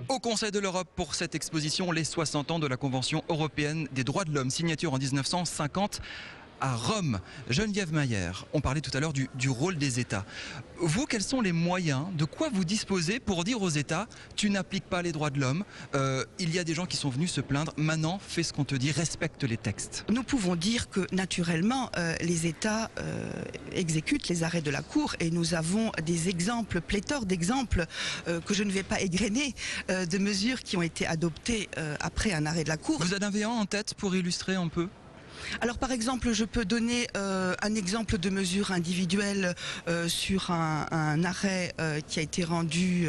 Au Conseil de l'Europe pour cette exposition, les 60 ans de la Convention européenne des droits de l'homme, signature en 1950 à Rome. Geneviève Mayer, on parlait tout à l'heure du rôle des États. Vous, quels sont les moyens, de quoi vous disposez pour dire aux États, tu n'appliques pas les droits de l'homme, il y a des gens qui sont venus se plaindre, maintenant fais ce qu'on te dit, respecte les textes. Nous pouvons dire que naturellement les États exécutent les arrêts de la Cour et nous avons des exemples, pléthore d'exemples que je ne vais pas égrener, de mesures qui ont été adoptées après un arrêt de la Cour. Vous en avez un en tête pour illustrer un peu ? Alors par exemple, je peux donner un exemple de mesure individuelle sur un arrêt qui a été rendu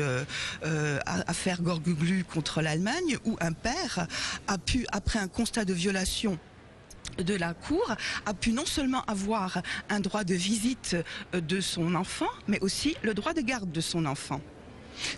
affaire Gorguglu contre l'Allemagne, où un père a pu, après un constat de violation de la Cour, a pu non seulement avoir un droit de visite de son enfant, mais aussi le droit de garde de son enfant.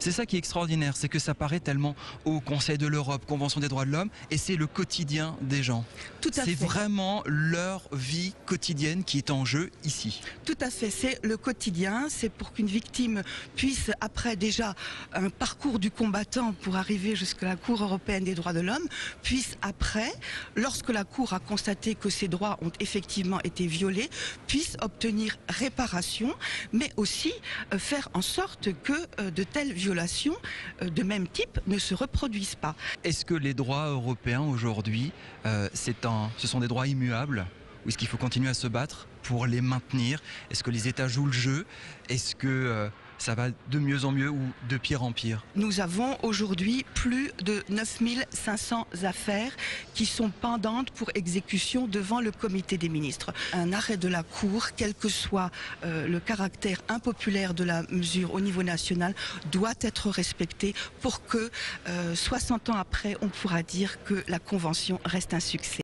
C'est ça qui est extraordinaire, c'est que ça paraît tellement au Conseil de l'Europe, Convention des droits de l'homme, et c'est le quotidien des gens. Tout à fait. C'est vraiment leur vie quotidienne qui est en jeu ici. Tout à fait, c'est le quotidien, c'est pour qu'une victime puisse, après déjà un parcours du combattant pour arriver jusqu'à la Cour européenne des droits de l'homme, puisse après, lorsque la Cour a constaté que ses droits ont effectivement été violés, puisse obtenir réparation, mais aussi faire en sorte que de telles violations de même type ne se reproduisent pas. Est-ce que les droits européens aujourd'hui, ce sont des droits immuables ? Ou est-ce qu'il faut continuer à se battre pour les maintenir? Est-ce que les États jouent le jeu? Est-ce que ça va de mieux en mieux ou de pire en pire? Nous avons aujourd'hui plus de 9500 affaires qui sont pendantes pour exécution devant le comité des ministres. Un arrêt de la Cour, quel que soit le caractère impopulaire de la mesure au niveau national, doit être respecté pour que 60 ans après, on pourra dire que la Convention reste un succès.